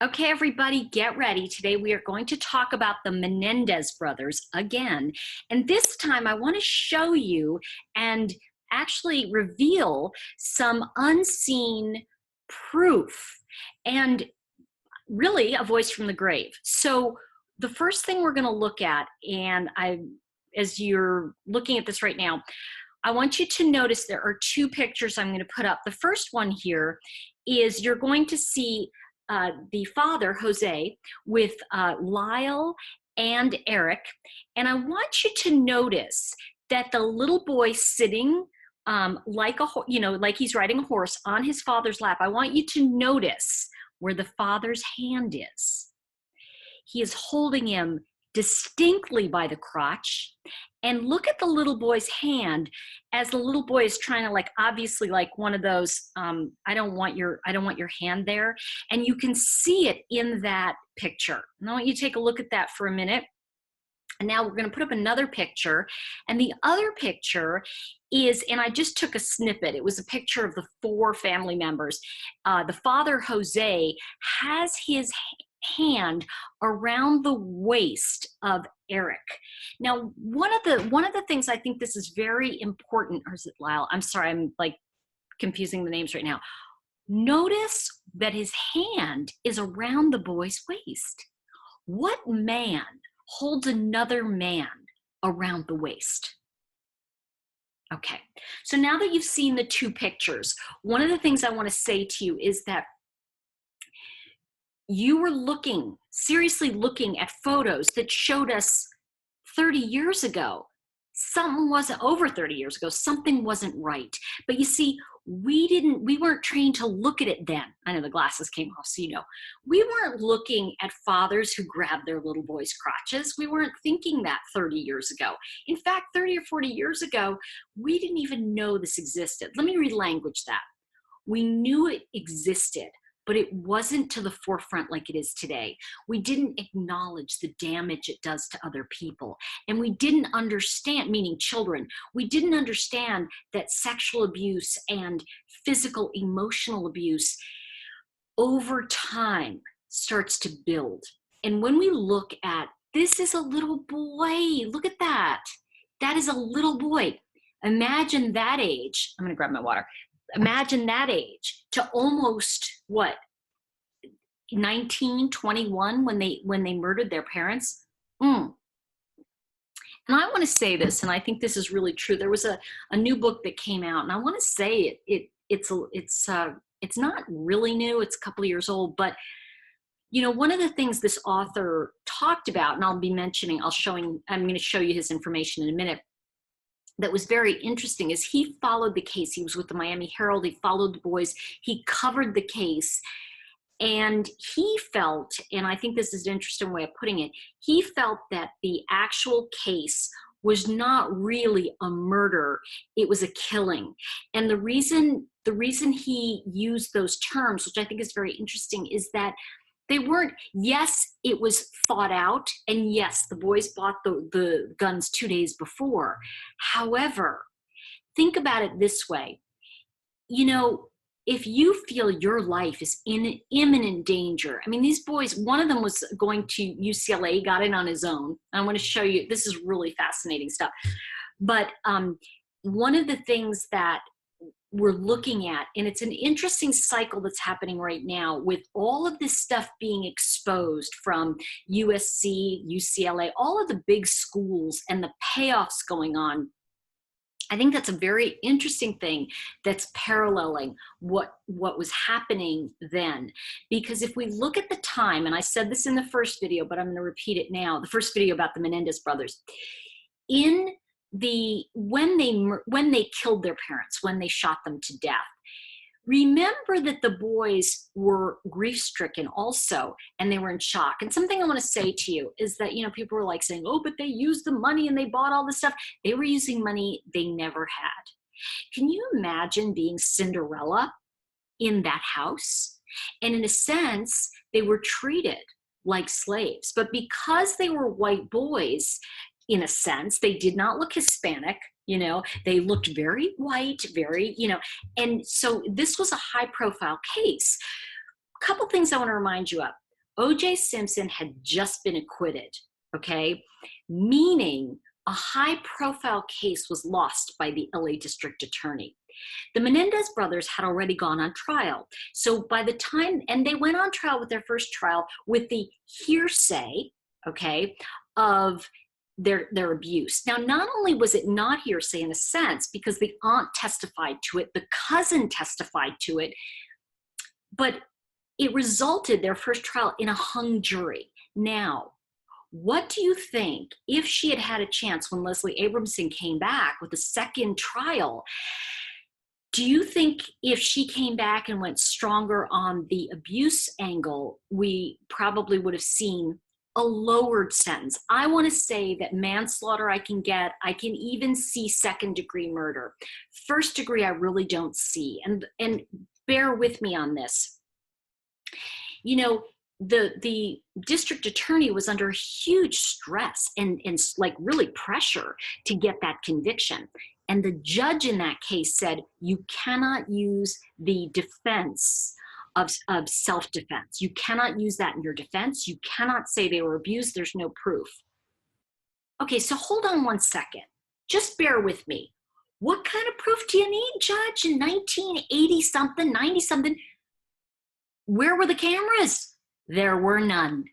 Okay, everybody, get ready. Today we are going to talk about the Menendez brothers again. And this time I want to show you and actually reveal some unseen proof and really a voice from the grave. So the first thing we're going to look at, and as you're looking at this right now, I want you to notice there are two pictures I'm going to put up. The first one here is you're going to see the father, Jose, with Lyle and Eric. And I want you to notice that the little boy sitting like he's riding a horse on his father's lap. I want you to notice where the father's hand is. He is holding him distinctly by the crotch. And look at the little boy's hand as the little boy is trying to, obviously one of those, I don't want your hand there. And you can see it in that picture. And I want you to take a look at that for a minute. And now we're going to put up another picture. And the other picture is, and I just took a snippet, it was a picture of the four family members. The father, Jose, has his hand around the waist of Eric. Now, one of the things I think this is very important, or is it Lyle? I'm sorry, I'm confusing the names right now. Notice that his hand is around the boy's waist. What man holds another man around the waist? Okay, so now that you've seen the two pictures, one of the things I want to say to you is that you were seriously looking at photos that showed us 30 years ago. Something wasn't, over 30 years ago, something wasn't right. But you see, we weren't trained to look at it then. I know the glasses came off, so you know. We weren't looking at fathers who grabbed their little boys' crotches. We weren't thinking that 30 years ago. In fact, 30 or 40 years ago, we didn't even know this existed. Let me relanguage that. We knew it existed, but it wasn't to the forefront like it is today. We didn't acknowledge the damage it does to other people. And we didn't understand, meaning children, we didn't understand that sexual abuse and physical, emotional abuse over time starts to build. And when we look at, this is a little boy, look at that. That is a little boy. Imagine that age. I'm gonna grab my water. Imagine that age to almost what, 19, 21 when they murdered their parents. And I want to say this, and I think this is really true. There was a new book that came out, and I want to say it's not really new. It's a couple of years old, but you know, one of the things this author talked about, and I'm going to show you his information in a minute, that was very interesting is he followed the case. He was with the Miami Herald. He followed the boys. He covered the case. And he felt, and I think this is an interesting way of putting it, he felt that the actual case was not really a murder, it was a killing. And the reason he used those terms, which I think is very interesting, is that they weren't, yes, it was thought out, and yes, the boys bought the guns 2 days before. However, think about it this way. You know, if you feel your life is in imminent danger, I mean, these boys, one of them was going to UCLA, got in on his own. I want to show you, this is really fascinating stuff. But one of the things that we're looking at, and it's an interesting cycle that's happening right now with all of this stuff being exposed from USC, UCLA, all of the big schools and the payoffs going on. I think that's a very interesting thing that's paralleling what was happening then. Because if we look at the time, and I said this in the first video, but I'm going to repeat it now, the first video about the Menendez brothers, when they killed their parents, when they shot them to death, remember that the boys were grief-stricken also, and they were in shock. And something I want to say to you is that, you know, people were saying, oh, but they used the money and they bought all this stuff. They were using money they never had. Can you imagine being Cinderella in that house? And in a sense, they were treated like slaves. But because they were white boys, in a sense, they did not look Hispanic. You know, they looked very white, very, you know, and so this was a high profile case. couple things I want to remind you of. O.J. Simpson had just been acquitted, okay? Meaning a high-profile case was lost by the LA District Attorney. The Menendez brothers had already gone on trial. So by the time, and they went on trial with their first trial with the hearsay, okay, of their abuse. Now, not only was it not hearsay in a sense, because the aunt testified to it, the cousin testified to it, but it resulted, their first trial, in a hung jury. Now, what do you think if she had had a chance when Leslie Abramson came back with a second trial? Do you think if she came back and went stronger on the abuse angle, we probably would have seen a lowered sentence? I want to say that manslaughter I can get. I can even see second-degree murder. First degree I really don't see. And bear with me on this. You know, the district attorney was under huge stress and like really pressure to get that conviction. And the judge in that case said, you cannot use the defense of self-defense. You cannot use that in your defense. You cannot say they were abused. There's no proof. Okay, so hold on one second. Just bear with me. What kind of proof do you need, Judge, in 1980 something, 90 something? Where were the cameras? There were none.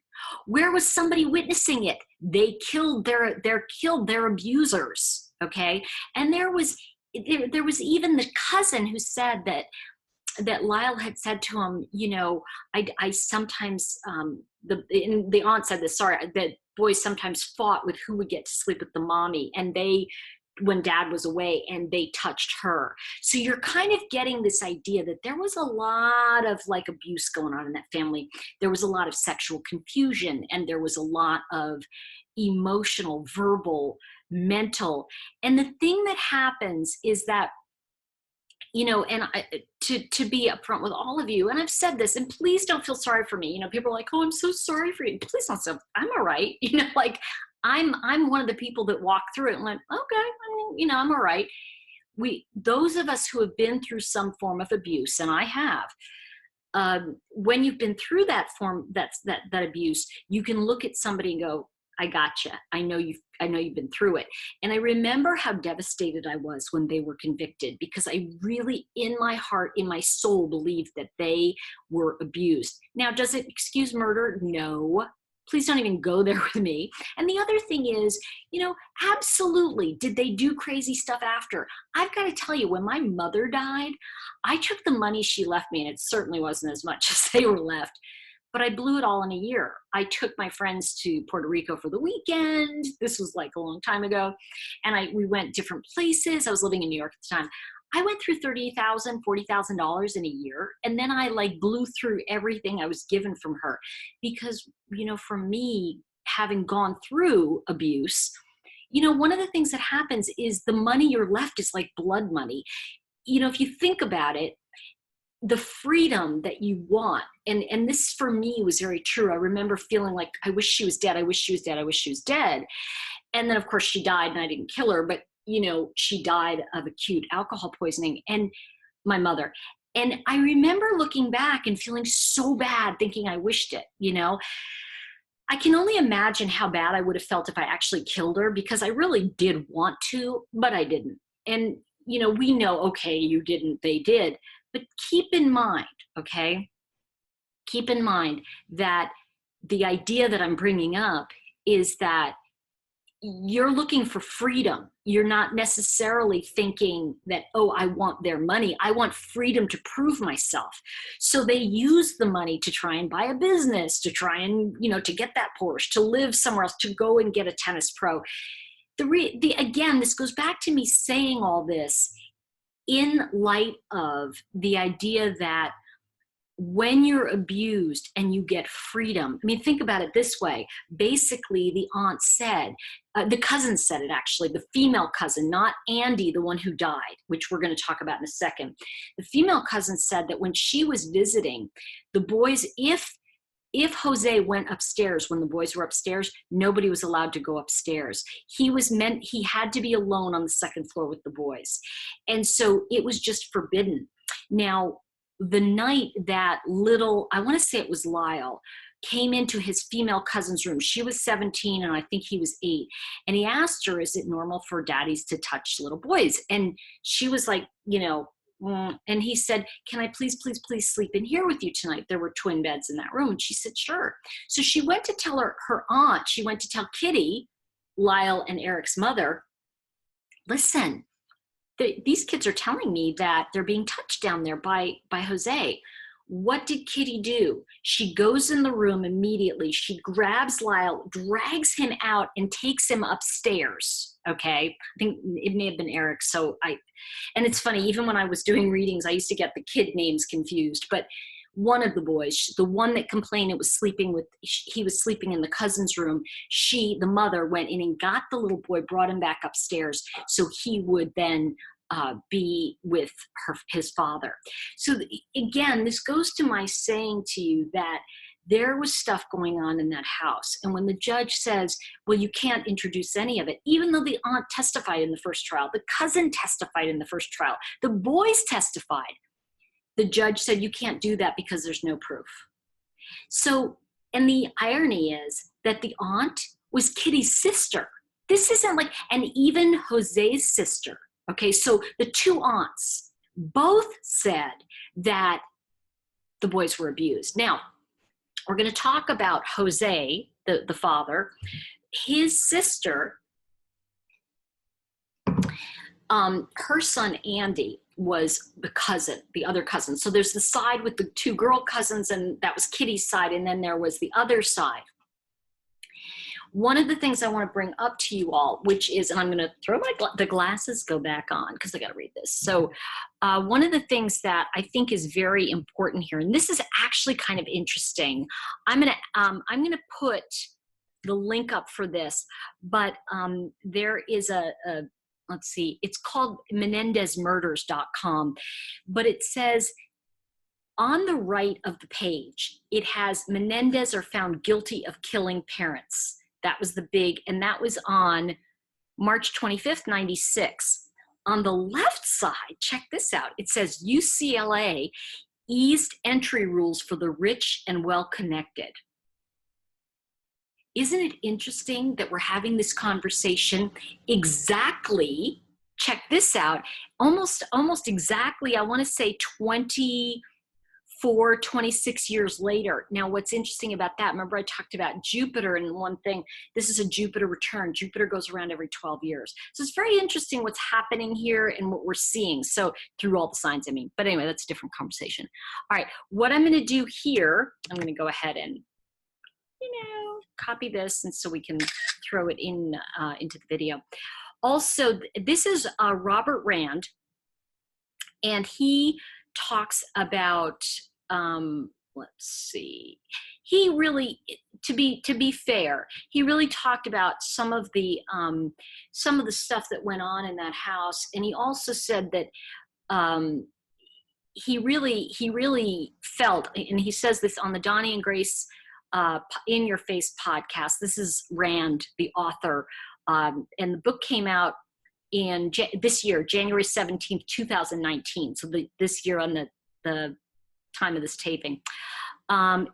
Where was somebody witnessing it? They killed their abusers. Okay, and there was even the cousin who said that Lyle had said to him, you know, I sometimes the aunt said this. Sorry, that boys sometimes fought with who would get to sleep with the mommy, and when dad was away, and they touched her. So you're kind of getting this idea that there was a lot of like abuse going on in that family. There was a lot of sexual confusion, and there was a lot of emotional, verbal, mental. And the thing that happens is that, you know, and to be upfront with all of you, and I've said this, and please don't feel sorry for me. You know, people are like, oh, I'm so sorry for you. Please don't say, I'm all right. You know, like I'm one of the people that walked through it and went, okay, I mean, you know, I'm all right. Those of us who have been through some form of abuse, and I have, when you've been through that form, that abuse, you can look at somebody and go, I gotcha. I know you've been through it. And I remember how devastated I was when they were convicted, because I really, in my heart, in my soul, believed that they were abused. Now, does it excuse murder? No. Please don't even go there with me. And the other thing is, you know, absolutely, did they do crazy stuff after? I've got to tell you, when my mother died, I took the money she left me, and it certainly wasn't as much as they were left, but I blew it all in a year. I took my friends to Puerto Rico for the weekend. This was like a long time ago. And we went different places. I was living in New York at the time. I went through $30,000, $40,000 in a year. And then I like blew through everything I was given from her. Because, you know, for me, having gone through abuse, you know, one of the things that happens is the money you're left is like blood money. You know, if you think about it, the freedom that you want, and this for me was very true. I remember feeling like, I wish she was dead. I wish she was dead. I wish she was dead. And then of course she died, and I didn't kill her, but you know, she died of acute alcohol poisoning, and my mother. And I remember looking back and feeling so bad, thinking I wished it, you know. I can only imagine how bad I would have felt if I actually killed her, because I really did want to, but I didn't. And, you know, we know, okay, you didn't, they did. But keep in mind, okay, keep in mind that the idea that I'm bringing up is that you're looking for freedom. You're not necessarily thinking that, oh, I want their money. I want freedom to prove myself. So they use the money to try and buy a business, to try and, you know, to get that Porsche, to live somewhere else, to go and get a tennis pro. Again, this goes back to me saying all this in light of the idea that when you're abused and you get freedom, I mean, think about it this way. Basically, the aunt said, the cousin said it actually, the female cousin, not Andy, the one who died, which we're going to talk about in a second. The female cousin said that when she was visiting, the boys, if Jose went upstairs when the boys were upstairs, nobody was allowed to go upstairs. He had to be alone on the second floor with the boys. And so it was just forbidden. Now, the night that little, I want to say it was Lyle, came into his female cousin's room. She was 17 and I think he was 8. And he asked her, is it normal for daddies to touch little boys? And she was like, you know, and he said, can I please, please, please sleep in here with you tonight? There were twin beds in that room. And she said, sure. So she went to tell her aunt, she went to tell Kitty, Lyle and Eric's mother, listen, these kids are telling me that they're being touched down there by Jose. What did Kitty do? She goes in the room immediately. She grabs Lyle, drags him out, and takes him upstairs. Okay, I think it may have been Eric. And it's funny, even when I was doing readings, I used to get the kid names confused. But one of the boys, the one that complained he was sleeping in the cousin's room, the mother went in and got the little boy, brought him back upstairs so he would then be with his father. So again, this goes to my saying to you that there was stuff going on in that house. And when the judge says, well, you can't introduce any of it, even though the aunt testified in the first trial, the cousin testified in the first trial, the boys testified, the judge said, you can't do that because there's no proof. So, and the irony is that the aunt was Kitty's sister. This isn't like, and even Jose's sister. Okay, so the two aunts both said that the boys were abused. Now, we're going to talk about Jose, the father. His sister, her son Andy was the other cousin. So there's the side with the two girl cousins, and that was Kitty's side, and then there was the other side. One of the things I want to bring up to you all, which is, and I'm going to throw the glasses go back on because I got to read this. So one of the things that I think is very important here, and this is actually kind of interesting. I'm going to put the link up for this, but there is let's see, it's called menendezmurders.com, but it says on the right of the page, it has Menendez are found guilty of killing parents. That was the big, and that was on March 25th, 96. On the left side, check this out. It says UCLA eased entry rules for the rich and well-connected. Isn't it interesting that we're having this conversation exactly, check this out, almost exactly, I want to say 26 years later. Now, what's interesting about that, remember I talked about Jupiter and one thing, this is a Jupiter return. Jupiter goes around every 12 years. So it's very interesting what's happening here and what we're seeing. So through all the signs, I mean, but anyway, that's a different conversation. All right, what I'm going to do here, I'm going to go ahead and, copy this, and so we can throw it in into the video. Also, this is Robert Rand, and he talks about, let's see, he really, to be fair, he really talked about some of the stuff that went on in that house, and he also said that he really felt, and he says this on the Donnie and Grace In Your Face podcast. This is Rand, the author, and the book came out in this year, January 17th, 2019. So this year on the time of this taping.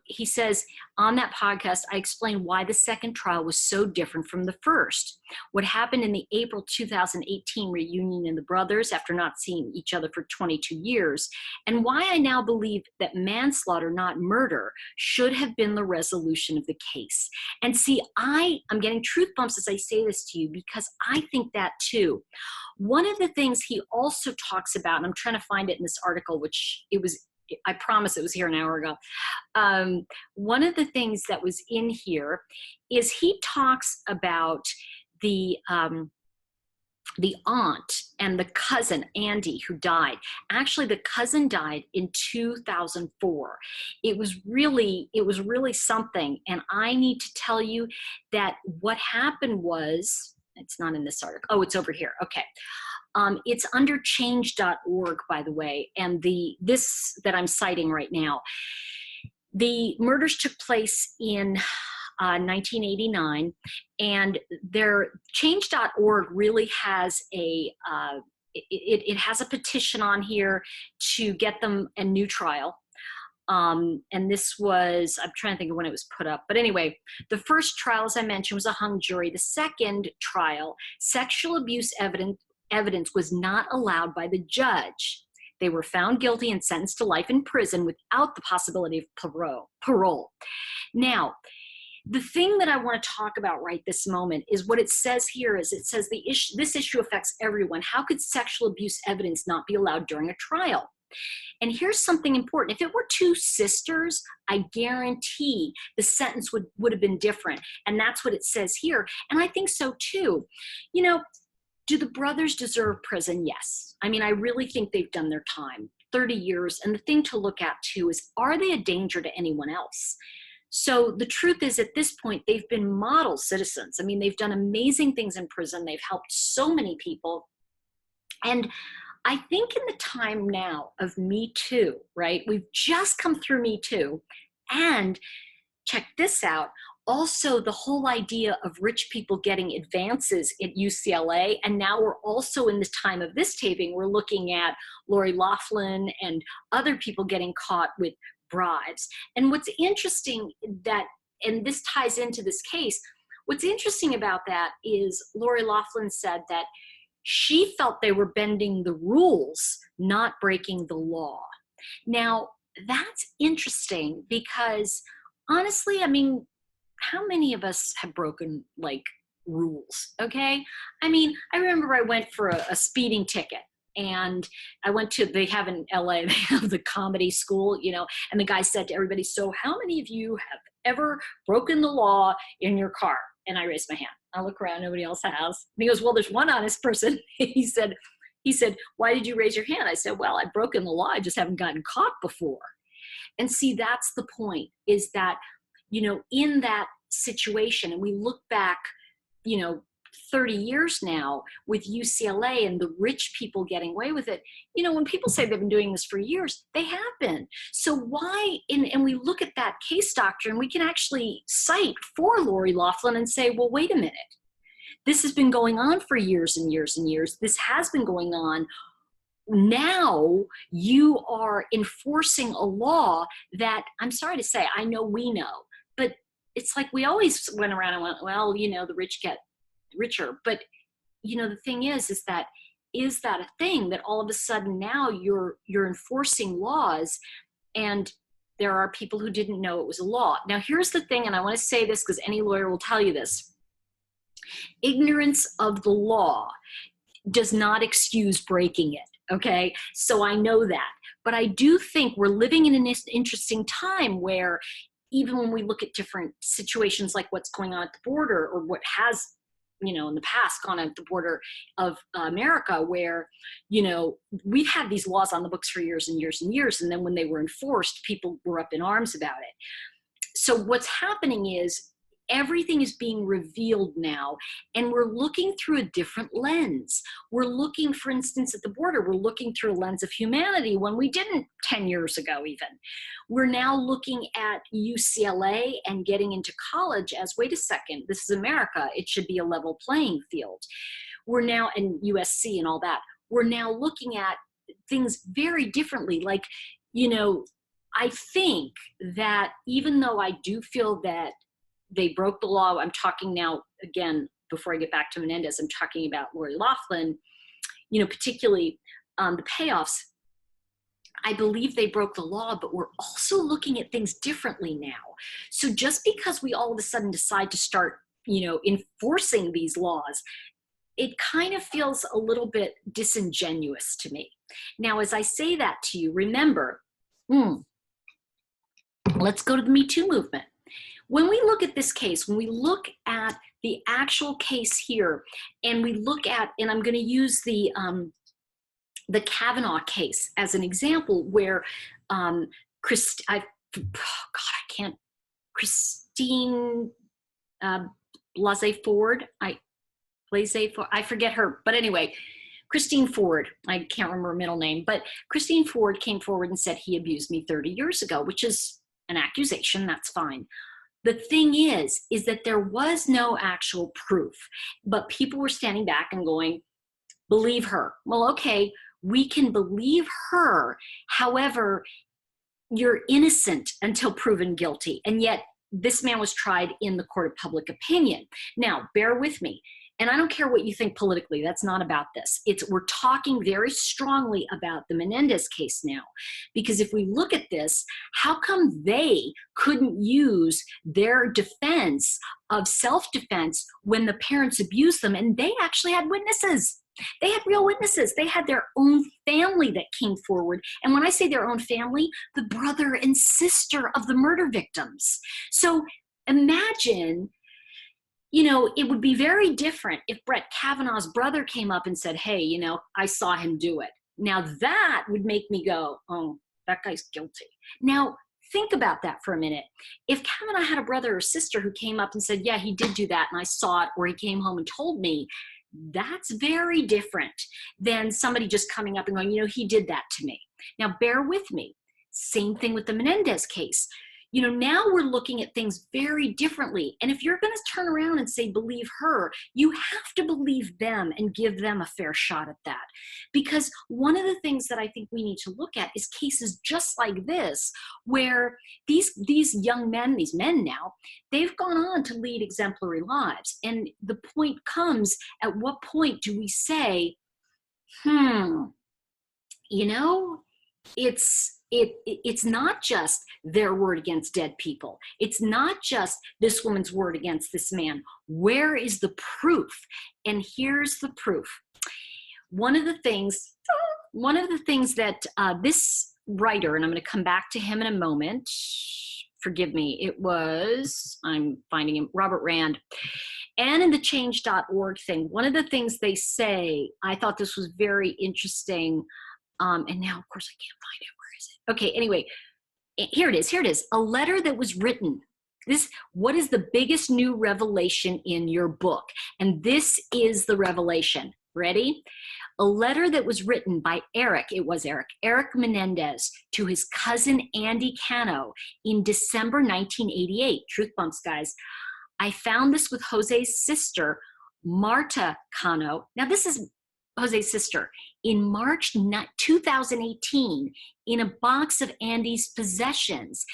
He says, on that podcast, I explained why the second trial was so different from the first. What happened in the April 2018 reunion of the brothers after not seeing each other for 22 years, and why I now believe that manslaughter, not murder, should have been the resolution of the case. And see, I'm getting truth bumps as I say this to you because I think that too. One of the things he also talks about, and I'm trying to find it in this article, which I promise it was here an hour ago. One of the things that was in here is he talks about the aunt and the cousin, Andy, who died. Actually, the cousin died in 2004. It was really something. And I need to tell you that what happened was, it's not in this article. Oh, it's over here. Okay. It's under change.org, by the way, and this that I'm citing right now. The murders took place in 1989, and change.org really has a it has a petition on here to get them a new trial. And this was, I'm trying to think of when it was put up. But anyway, the first trial, as I mentioned, was a hung jury. The second trial, sexual abuse evidence was not allowed by the judge. They were found guilty and sentenced to life in prison without the possibility of parole. Now, the thing that I want to talk about right this moment is what it says here is it says this issue affects everyone. How could sexual abuse evidence not be allowed during a trial? And here's something important. If it were two sisters, I guarantee the sentence would have been different. And that's what it says here. And I think so too. You know, do the brothers deserve prison? Yes. I mean, I really think they've done their time, 30 years. And the thing to look at too is, are they a danger to anyone else? So the truth is, at this point, they've been model citizens. I mean, they've done amazing things in prison. They've helped so many people. And I think in the time now of Me Too, right? We've just come through Me Too. And check this out. Also, the whole idea of rich people getting advances at UCLA. And now we're also in the time of this taping, we're looking at Lori Loughlin and other people getting caught with bribes. And what's interesting that, and this ties into this case, what's interesting about that is Lori Loughlin said that she felt they were bending the rules, not breaking the law. Now, that's interesting because honestly, I mean, how many of us have broken like rules, okay? I mean, I remember I went for a speeding ticket. And I went to, they have in LA, they have the comedy school, you know, and the guy said to everybody, so how many of you have ever broken the law in your car? And I raised my hand. I look around, nobody else has. And he goes, well, there's one honest person. He said, why did you raise your hand? I said, well, I've broken the law. I just haven't gotten caught before. And see, that's the point, is that, you know, in that situation, and we look back, you know, 30 years now with UCLA and the rich people getting away with it. You know, when people say they've been doing this for years, they have been. So why, and we look at that case doctrine, we can actually cite for Lori Loughlin and say, well, wait a minute. This has been going on for years and years and years. This has been going on. Now you are enforcing a law that, I'm sorry to say, I know we know, but it's like we always went around and went, well, you know, the rich get richer. But you know, the thing is that a thing that all of a sudden now you're enforcing laws, and there are people who didn't know it was a law. Now here's the thing, and I want to say this because any lawyer will tell you this: ignorance of the law does not excuse breaking it. Okay, so I know that, but I do think we're living in an interesting time where even when we look at different situations like what's going on at the border, or what has, you know, in the past gone at the border of America, where, you know, we've had these laws on the books for years and years and years. And then when they were enforced, people were up in arms about it. So what's happening is everything is being revealed now, and we're looking through a different lens. We're looking, for instance, at the border, we're looking through a lens of humanity when we didn't 10 years ago even. We're now looking at UCLA and getting into college as, wait a second, this is America, it should be a level playing field. We're now, in USC and all that, we're now looking at things very differently. Like, you know, I think that even though I do feel that they broke the law, I'm talking now, again, before I get back to Menendez, I'm talking about Lori Loughlin, you know, particularly the payoffs. I believe they broke the law, but we're also looking at things differently now. So just because we all of a sudden decide to start, you know, enforcing these laws, it kind of feels a little bit disingenuous to me. Now, as I say that to you, remember, let's go to the Me Too movement. When we look at this case, when we look at the actual case here, and we look at, and I'm going to use the Kavanaugh case as an example, where Christine Blasey Ford, I forget her, but anyway, Christine Ford, I can't remember her middle name, but Christine Ford came forward and said he abused me 30 years ago, which is an accusation, that's fine. The thing is that there was no actual proof, but people were standing back and going, believe her. Well, okay, we can believe her. However, you're innocent until proven guilty. And yet this man was tried in the court of public opinion. Now, bear with me. And I don't care what you think politically. That's not about this. We're talking very strongly about the Menendez case now, because if we look at this, how come they couldn't use their defense of self-defense when the parents abused them? And they actually had witnesses. They had real witnesses. They had their own family that came forward. And when I say their own family, the brother and sister of the murder victims. So imagine, it would be very different if Brett Kavanaugh's brother came up and said, hey, I saw him do it. Now that would make me go, oh, that guy's guilty. Now, think about that for a minute. If Kavanaugh had a brother or sister who came up and said, yeah, he did do that and I saw it, or he came home and told me, that's very different than somebody just coming up and going, he did that to me. Now, bear with me. Same thing with the Menendez case. Now we're looking at things very differently. And if you're going to turn around and say, believe her, you have to believe them and give them a fair shot at that. Because one of the things that I think we need to look at is cases just like this, where these young men, these men now, they've gone on to lead exemplary lives. And the point comes, at what point do we say, it's not just their word against dead people. It's not just this woman's word against this man. Where is the proof? And here's the proof. One of the things that this writer, and I'm going to come back to him in a moment. Forgive me. I'm finding him, Robert Rand. And in the change.org thing, one of the things they say, I thought this was very interesting. And now, of course, I can't find it. Where is it? Okay, anyway, here it is. A letter that was written. What is the biggest new revelation in your book? And this is the revelation. Ready? A letter that was written by Eric Menendez, to his cousin Andy Cano in December 1988. Truth bumps, guys. I found this with Jose's sister, Marta Cano. Now, this is Jose's sister, in March 2018, in a box of Andy's possessions.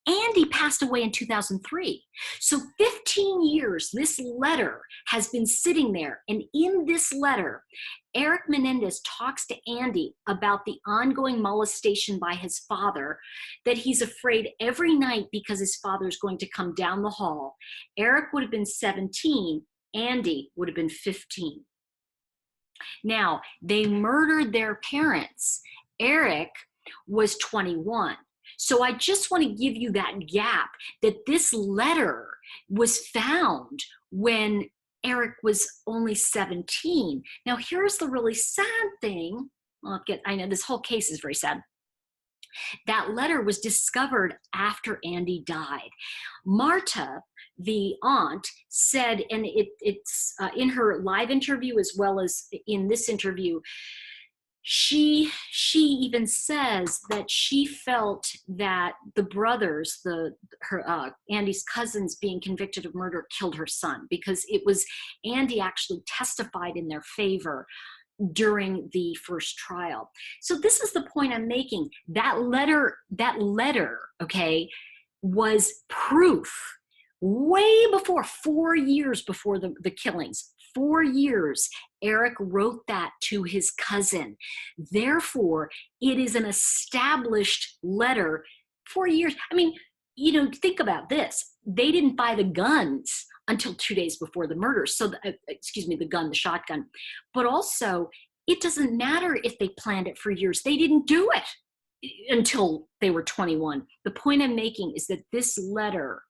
Andy passed away in 2003. So 15 years, this letter has been sitting there. And in this letter, Eric Menendez talks to Andy about the ongoing molestation by his father, that he's afraid every night because his father's going to come down the hall. Eric would have been 17. Andy would have been 15. Now, they murdered their parents. Eric was 21. So I just want to give you that gap, that this letter was found when Eric was only 17. Now, here's the really sad thing. I know this whole case is very sad. That letter was discovered after Andy died. Marta, the aunt, said, and it's in her live interview as well as in this interview, she even says that she felt that the brothers, Andy's cousins being convicted of murder, killed her son, because it was Andy actually testified in their favor during the first trial. So this is the point I'm making. That letter, okay, was proof way before, 4 years before the killings. 4 years, Eric wrote that to his cousin. Therefore, it is an established letter. 4 years. I mean, think about this. They didn't buy the guns until 2 days before the murder. So, the shotgun. But also, it doesn't matter if they planned it for years. They didn't do it until they were 21. The point I'm making is that this letter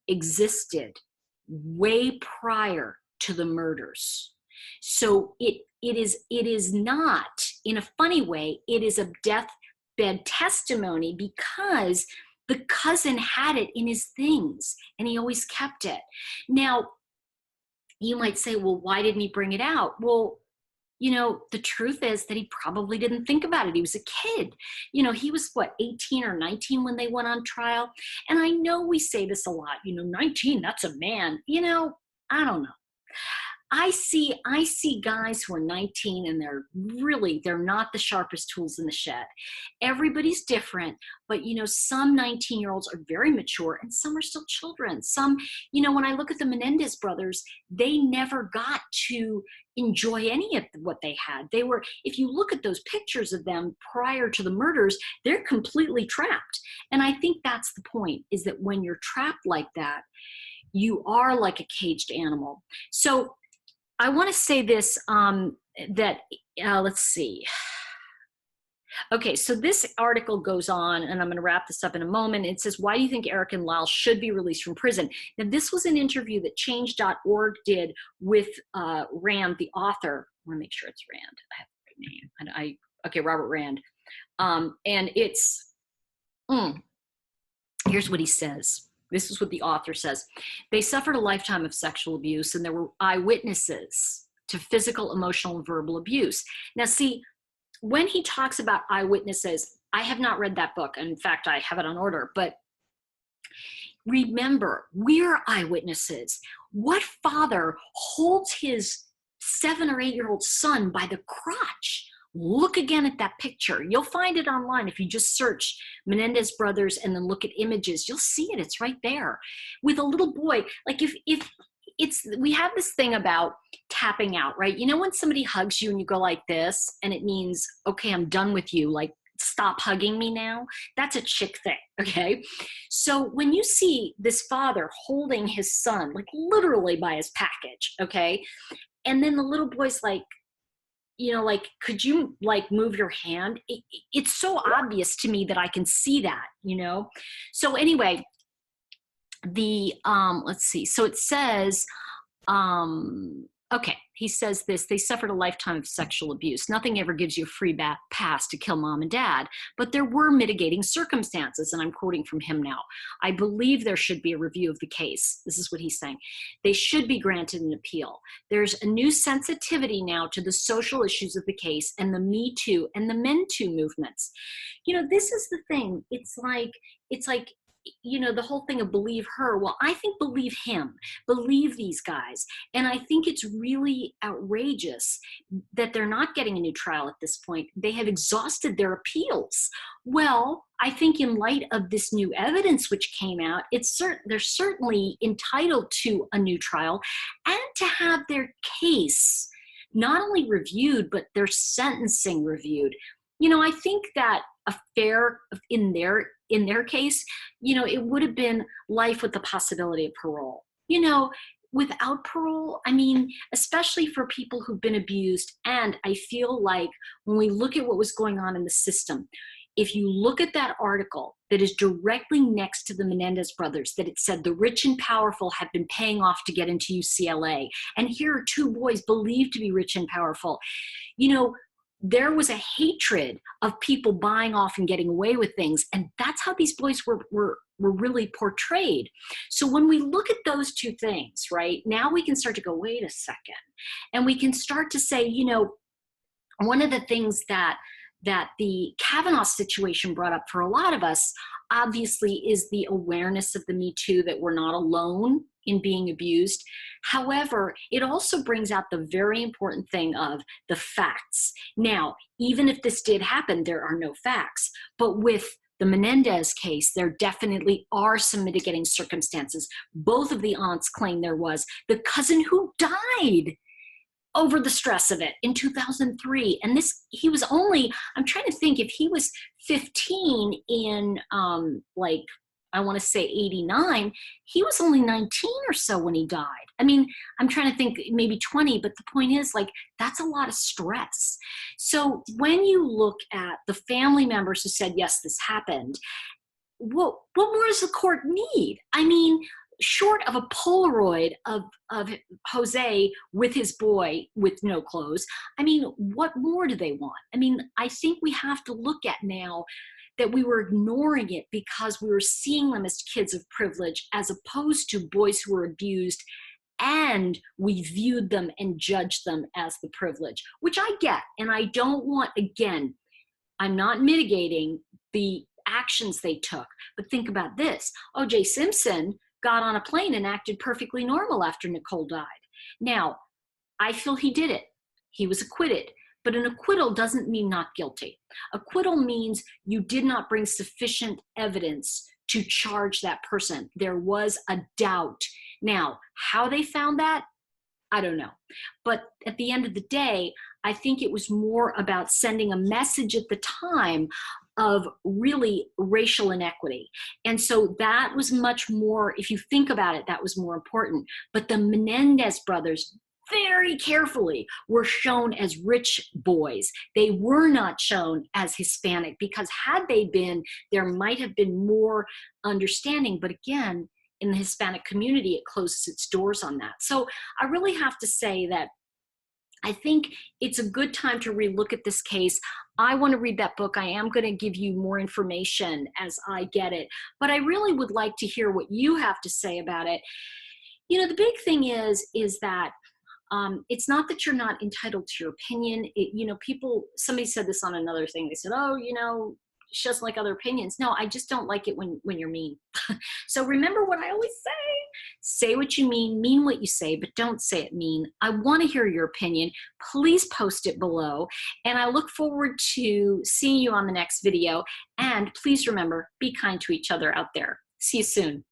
existed way prior to the murders. So it is not, in a funny way, it is a deathbed testimony, because the cousin had it in his things and he always kept it. Now, you might say, well, why didn't he bring it out? Well, the truth is that he probably didn't think about it. He was a kid. He was 18 or 19 when they went on trial. And I know we say this a lot, 19, that's a man. I don't know. I see guys who are 19 and they're not the sharpest tools in the shed. Everybody's different, but you know, some 19-year-olds are very mature and some are still children. Some, you know, when I look at the Menendez brothers, they never got to enjoy any of what they had. They were, if you look at those pictures of them prior to the murders, they're completely trapped. And I think that's the point, is that when you're trapped like that, you are like a caged animal. So I want to say this, let's see. Okay, so this article goes on, and I'm going to wrap this up in a moment. It says, why do you think Eric and Lyle should be released from prison? Now, this was an interview that change.org did with Rand, the author. I want to make sure it's Rand. I have the right name. Okay, Robert Rand. And it's, here's what he says. This is what the author says. They suffered a lifetime of sexual abuse, and there were eyewitnesses to physical, emotional, and verbal abuse. Now, see, when he talks about eyewitnesses, I have not read that book. In fact, I have it on order. But remember, we're eyewitnesses. What father holds his 7 or 8-year-old son by the crotch? Look again at that picture. You'll find it online. If you just search Menendez brothers and then look at images, you'll see it. It's right there with a little boy. Like if it's, we have this thing about tapping out, right? You know, when somebody hugs you and you go like this and it means, okay, I'm done with you. Like, stop hugging me now. That's a chick thing. Okay. So when you see this father holding his son, like literally by his package. Okay. And then the little boy's like, you know, like, could you like move your hand? It's so obvious to me that I can see that, you know? So anyway, let's see. So it says, okay, he says this, they suffered a lifetime of sexual abuse. Nothing ever gives you a free pass to kill mom and dad, but there were mitigating circumstances, and I'm quoting from him now. I believe there should be a review of the case. This is what he's saying. They should be granted an appeal. There's a new sensitivity now to the social issues of the case and the Me Too and the Men Too movements. You know, this is the thing. It's like, you know, the whole thing of believe her. Well, I think believe him, believe these guys. And I think it's really outrageous that they're not getting a new trial at this point. They have exhausted their appeals. Well, I think in light of this new evidence which came out, they're certainly entitled to a new trial and to have their case not only reviewed, but their sentencing reviewed. You know, I think that a fair, in their case, you know, it would have been life with the possibility of parole. You know, without parole, I mean, especially for people who've been abused. And I feel like when we look at what was going on in the system, if you look at that article that is directly next to the Menendez brothers, that it said the rich and powerful have been paying off to get into UCLA. And here are 2 boys believed to be rich and powerful. You know, there was a hatred of people buying off and getting away with things. And that's how these boys were really portrayed. So when we look at those 2 things, right, now we can start to go, wait a second. And we can start to say, you know, one of the things that the Kavanaugh situation brought up for a lot of us, obviously, is the awareness of the Me Too, that we're not alone in being abused. However, it also brings out the very important thing of the facts. Now, even if this did happen, there are no facts. But with the Menendez case, there definitely are some mitigating circumstances. Both of the aunts claim there was. The cousin who died over the stress of it in 2003. And he was only, I'm trying to think, if he was 15 in like, I want to say 89, he was only 19 or so when he died. I mean, I'm trying to think, maybe 20, but the point is, like, that's a lot of stress. So when you look at the family members who said, yes, this happened, what more does the court need? I mean, short of a Polaroid of Jose with his boy with no clothes, I mean, what more do they want? I mean, I think we have to look at now that we were ignoring it because we were seeing them as kids of privilege, as opposed to boys who were abused, and we viewed them and judged them as the privilege, which I get. And I don't want, again, I'm not mitigating the actions they took, but think about this. O.J. Simpson got on a plane and acted perfectly normal after Nicole died. Now, I feel he did it. He was acquitted. But an acquittal doesn't mean not guilty. Acquittal means you did not bring sufficient evidence to charge that person. There was a doubt. Now, how they found that, I don't know. But at the end of the day, I think it was more about sending a message at the time of really racial inequity. And so that was much more, if you think about it, that was more important. But the Menendez brothers, very carefully, were shown as rich boys. They were not shown as Hispanic, because had they been, there might have been more understanding. But again, in the Hispanic community, it closes its doors on that. So I really have to say that I think it's a good time to relook at this case. I want to read that book. I am going to give you more information as I get it, but I really would like to hear what you have to say about it. You know, the big thing is that it's not that you're not entitled to your opinion. You know, somebody said this on another thing. They said, oh, you know, she doesn't like other opinions. No, I just don't like it when you're mean. So remember what I always say what you mean what you say, but don't say it mean. I want to hear your opinion. Please post it below. And I look forward to seeing you on the next video. And please remember, be kind to each other out there. See you soon.